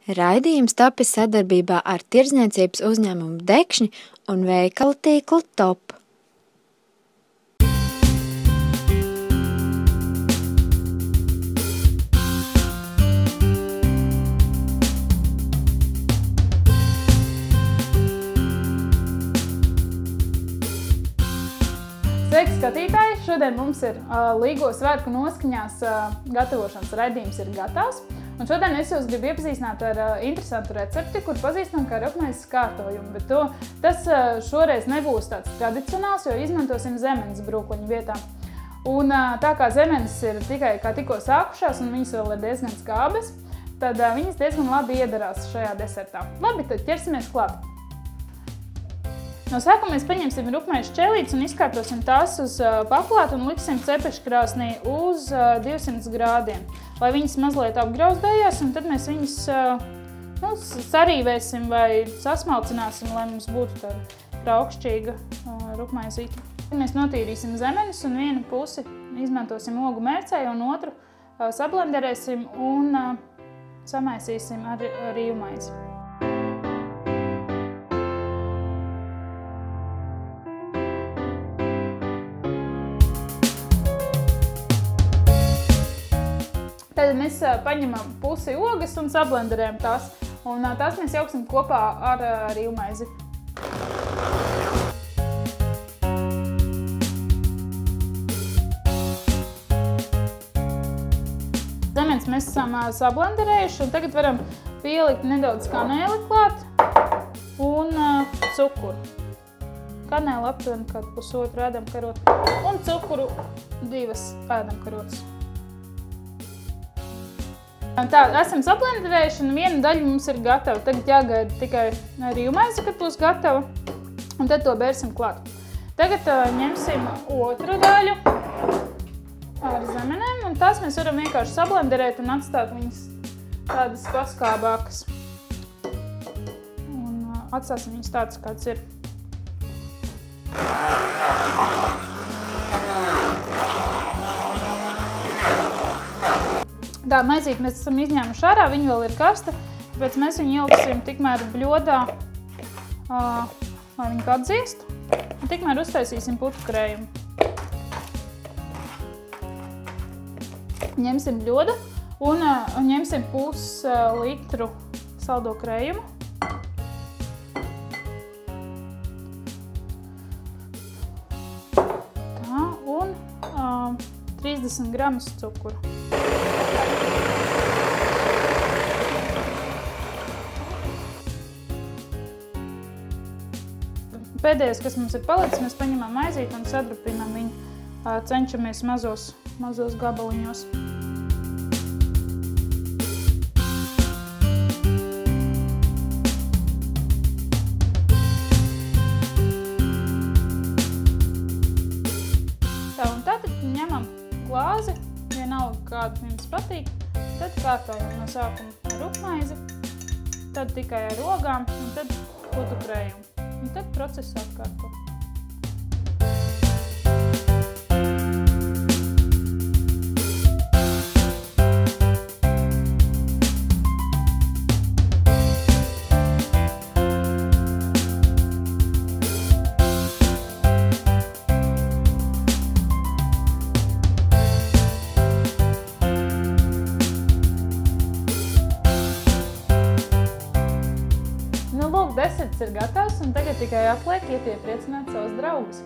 Raidījums tapis sadarbībā ar tirdzniecības uzņēmumu Dekšņi un veikalu tīklu Top. Sveiki, skatītāji! Šodien mums ir Līgo svētku noskaņās gatavošanas raidījums ir gatavs. Un šodien es jūs gribu iepazīstināt ar interesantu recepti, kur pazīstam kā rupmaizes kārtojumu, bet tas šoreiz nebūs tāds tradicionāls, jo izmantosim zemenes brūkliņu vietā. Un tā kā zemenes ir tikai kā tikko sākušās un viņas vēl ir diezgan skābes, tad viņas diezgan labi iedarās šajā desertā. Labi, tad ķersimies klāt! No sākuma mēs paņemsim rupmaižu šķēlītes un izkārtosim tās uz paplātu un liksim cepeškrāsnī uz 200 grādiem, lai viņas mazliet apgrauzdējās, un tad mēs viņas sarīvēsim vai sasmalcināsim, lai mums būtu tāda traukšķīga rupmaizīte. Mēs notīrīsim zemenes un vienu pusi izmantosim ogu mērcēju un otru sablenderēsim un samaisīsim ar rīvmaizi. Tad mēs paņemam pusi ogas un sablenderējam tās, un tās mēs jauksim kopā ar rīvmaizi. Zemenes mēs esam sablenderējuši, un tagad varam pielikt nedaudz kanēli klāt un cukuru. Kanēli aptuveni kādu pusotru ēdamkarotu un cukuru 2 ēdamkarotus. Tā, esam sablenderējuši un viena daļa mums ir gatava. Tagad jāgaida tikai rīvmaize, kad būs gatava, un tad to bērsim klāt. Tagad ņemsim otru daļu ar zemenēm, un tās mēs varam vienkārši sablenderēt un atstāt viņas tādas paskābākas. Un atstāsim viņas tādas, kāds ir. Tā maizīti mēs esam izņēmuši ārā, viņa vēl ir karsta, tāpēc mēs viņu ieliksim tikmēr bļodā, lai viņu atdziest, un tikmēr uztaisīsim putu krējumu. Ņemsim bļodu un ņemsim puslitru saldo krējumu. Tā, un 30 gramus cukuru. Pēdējais, kas mums ir palicis, mēs paņemam maizīti un sadrupinām viņu, cenšamies mazos gabaliņos. Tā un tad ņemam glāzi, vienalga kādu jums patīk, tad kārtojam no sākuma ar rupmaizi, tad tikai ar ogām un tad putu krējumu. Un tad process atkārto. Deserts ir gatavs, un tagad tikai atliek iet iepriecināt savus draugus.